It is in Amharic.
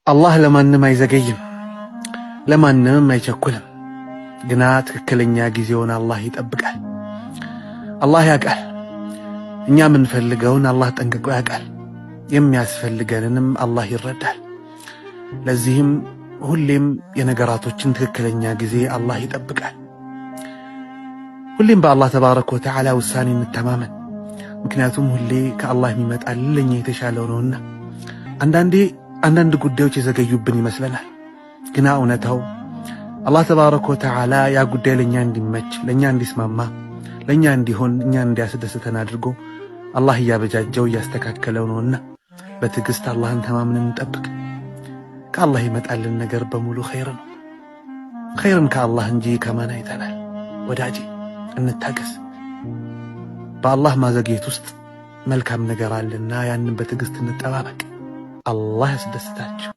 አላህ ለማንም አይዘገይም፣ ለማንም አይቸኩልም። ግና ትክክለኛ ጊዜውን አላህ ይጠብቃል። አላህ ያውቃል። እኛ የምንፈልገውን አላህ ጠንቅቆ ያውቃል። የሚያስፈልገንንም አላህ ይረዳል። ለዚህም ሁሌም የነገራቶችን ትክክለኛ ጊዜ አላህ ይጠብቃል። ሁሌም በአላህ ተባረከ ወተዓላ ውሳኔ እንተማመን። ምክንያቱም ሁሌ ከአላህ የሚመጣልን ለኛ የተሻለው ነውና። አንዳንድ ጉዳዮች የዘገዩብን ይመስለናል። ግና እውነታው አላህ ተባረከ ወተዓላ ያ ጉዳይ ለኛ እንዲመች፣ ለኛ እንዲስማማ፣ ለኛ እንዲሆን፣ እኛን እንዲያስደስተን አድርጎ አላህ እያበጃጀው እያስተካከለው ነውና በትዕግስት አላህን ተማምነን እንጠብቅ። ከአላህ ይመጣልን ነገር በሙሉ ኸይር ነው። ኸይርን ከአላህ እንጂ ከማን አይተናል? ወዳጄ እንታገስ። በአላህ ማዘግየት ውስጥ መልካም ነገር አለና ያንን በትዕግስት እንጠባበቅ። አላህ ያስደስታችሁ።